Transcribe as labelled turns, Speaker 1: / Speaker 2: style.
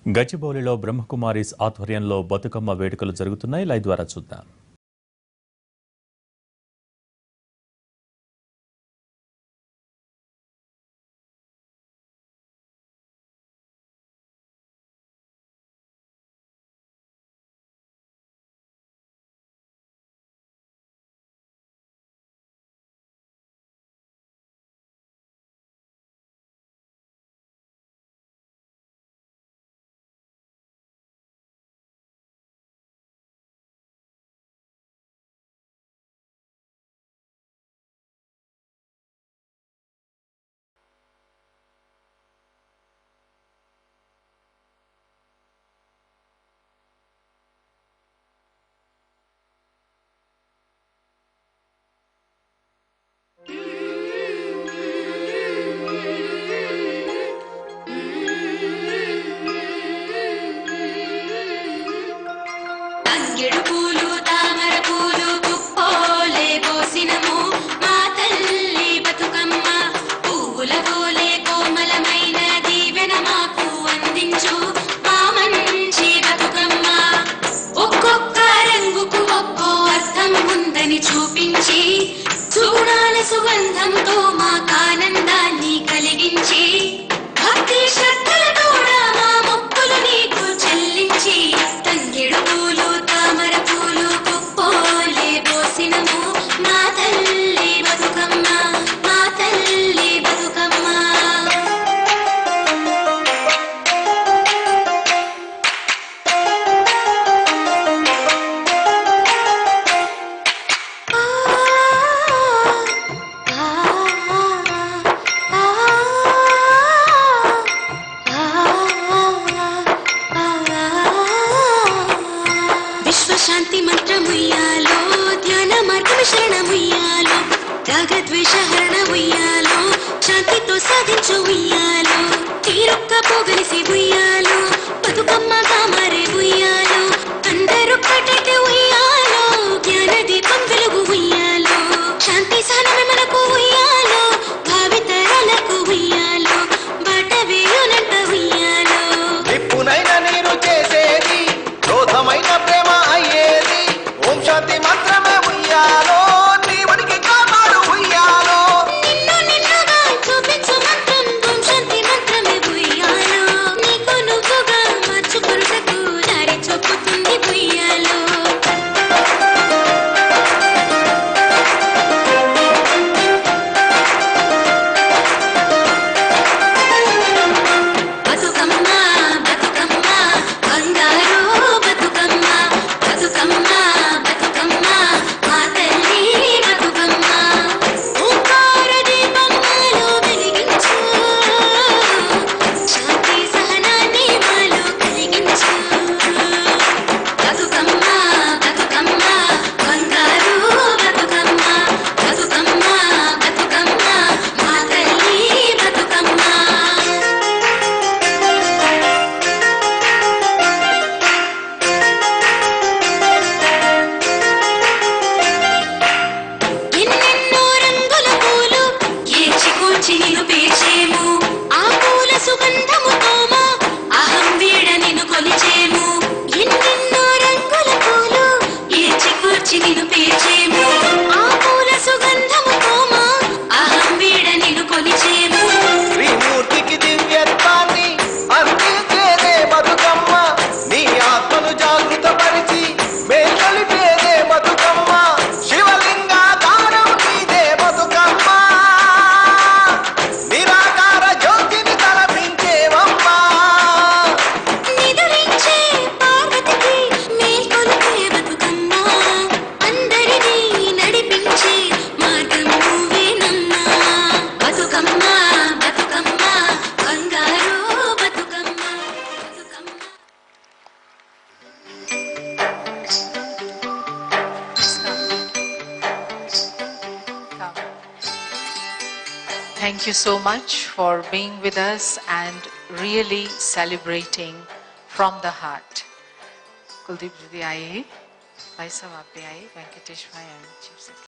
Speaker 1: గచ్చిబౌలిలో బ్రహ్మకుమారీస్ ఆధ్వర్యంలో బతుకమ్మ వేడుకలు జరుగుతున్నాయి. లైవ్ ద్వారా చూద్దాం.
Speaker 2: చూపించి చూడాల సుగంధంతో మాకానందాన్ని కలిగించి భక్తి శ్రద్ధలతో మా మొక్కులు నీకు చెల్లించి తంగెడు పూలు తామర పూలు పుప్పోలే పోసినము మా తల్లి బతుకమ్మ మా తల్లి బతుకమ్మ. శాంతి మంత్రముయ్యాలో ధ్యాన మార్గం శరణముయ్యాలో రాగద్వేష హరణ ఉయ్యాలో శాంతితో సాధించు ఉయ్యాలో తీరొక్క పోగలిసి ఉయ్యాలో బతుకమ్మ తామరే ఉయ్యాలో అందరొక్కటైతే ఉయ్యాలో జ్ఞాన దీపం వెలుగు ఉయ్యాలో శాంతి సహనమే మనకు ఉయ్యాలో భావితరాలకు ఉయ్యాలో బాట వేయునంట ఉయ్యాలో
Speaker 3: నిప్పునైన నీరు చేసేది క్రోధమైన ప్రేమ అయ్యేది ఓం శాంతి మంత్రమే ఉయ్యాలో నీవునికి కాపాడు ఉయ్యాలో
Speaker 2: నిన్ను నిన్నుగా చూపించు మంత్రం ఓం శాంతి మంత్రమే ఉయ్యాలో నీకు నువ్వుగా మార్చుకొనుటకు దారి చూపుతుంది ఉయ్యాలో. బతుకమ్మ బతుకమ్మ బంగారు బతుకమ్మ బతుకమ్మ బతుకమ్మ మా తల్లి బతుకమ్మ ఓంకార దీపంలో వెలిగించు శాంతి సహనాన్ని మాలో కలిగించు బతుకమ్మ బతుకమ్మ బంగారు బతుకమ్మ బతుకమ్మ బతుకమ్మ మా తల్లి బతుకమ్మ. ఎన్నెన్నో రంగుల పూలు ఏచి కూర్చి నిన్ను పేర్చేము ఆ పూల సుగంధముతో మా అహం వీడ నిన్ను కొలిచేము ఎన్నెన్నో రంగుల పూలు ఏచి కూర్చి నిన్ను పేర్చేము ఆ పూల సుగంధముతో మా అహం వీడ నిన్ను కొలిచేము
Speaker 3: శ్రీమూర్తికి దివ్యత్వాన్ని అందించేదే బతుకమ్మ నీ ఆత్మను జాగృతపరిచి మేల్కొలిపేదే బతుకమ్మ శివలింగాకారం నీదే బతుకమ్మ నిరాకార జ్యోతిని తలపించేవమ్మా
Speaker 2: నిదురించే పార్వతికి మేల్కొలిపే బతుకమ్మ అందరినీ నడిపించే మార్గం నువ్వేనమ్మా బతుకమ్మ బతుకమ్మ బంగారు Bathukamma Bathukamma.
Speaker 4: Thank you so much for being with us and really celebrating from the heart. Kuldeep ji आए, भाई साहब आप भी आए, वेंकटेश भाई and Chief Secretary.